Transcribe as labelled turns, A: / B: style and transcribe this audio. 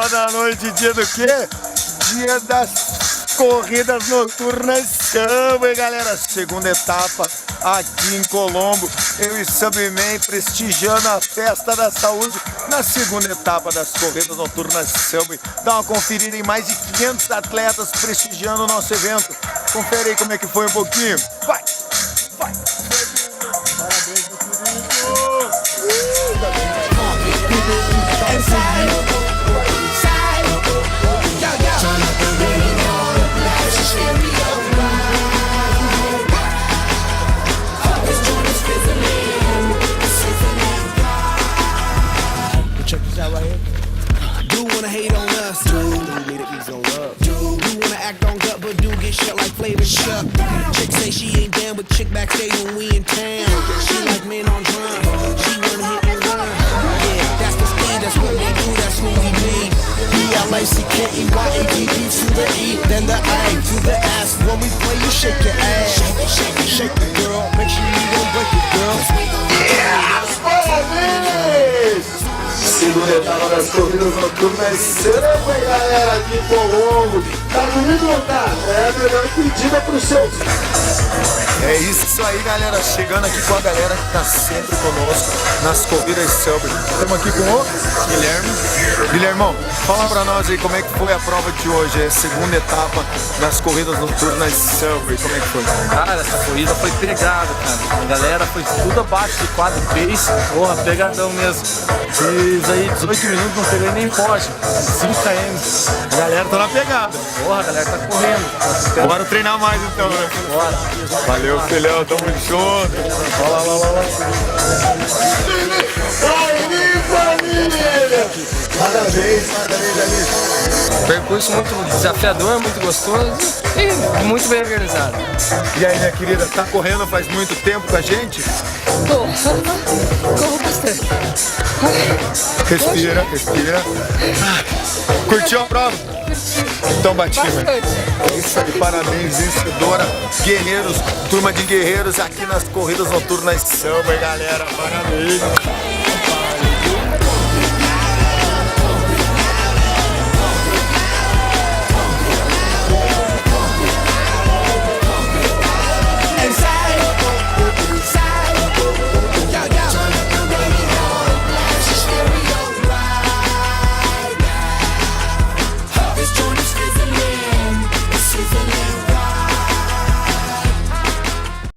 A: 9h da noite, dia do quê? Dia das corridas noturnas Samba, hein, galera? Segunda etapa aqui em Colombo. Eu e Subman prestigiando a festa da saúde na segunda etapa das corridas noturnas Samba. Dá uma conferida em mais de 500 atletas prestigiando o nosso evento. Confere aí como é que foi um pouquinho. Vai! Vai! Parabéns, meu
B: Check this out right here. Do wanna hate on us, dude. Do wanna act on gut, but do get shut like Flavor Chuck. Chick say she ain't down, but chick backstage when we in town. She like men on drum. She wanna hit and run. Yeah, that's the speed. That's what we do. That's who we be. B-L-A-C-K-E-Y-A-D-D to the E, then the A to the S. When we play, you shake your ass. Shake it, girl. Make sure you don't break it, girl.
A: Parabéns! Segunda etapa das corridas noturnas Samba, galera, aqui em Colombo. Tá bonito ou tá? É a melhor pedida pro seu. É isso aí, galera. Chegando aqui com a galera que tá sempre conosco nas corridas Samba. Estamos aqui com o Guilherme. Guilhermão, fala pra nós aí como é que foi a prova de hoje. É a segunda etapa das corridas noturnas Samba. Como é que foi?
C: Cara, essa corrida foi pegada, cara. A galera foi tudo abaixo de 4 pace. Porra, pegadão mesmo. Fiz aí 18 minutos, não peguei nem poste. 5 km.
A: A galera tá na pegada.
C: Porra, a galera tá correndo.
A: Bora treinar mais então, né?
C: Bora.
A: Valeu, filhão, tamo junto. Olha lá. Parabéns, amigo.
D: Percurso muito desafiador, muito gostoso e muito bem organizado.
A: E aí, minha querida, tá correndo faz muito tempo com a gente?
D: Corro bastante.
A: Respira. Curtiu a prova? Então bati, velho. É isso aí, parabéns, vencedora, guerreiros, turma de guerreiros aqui nas corridas noturnas Samba, galera, parabéns.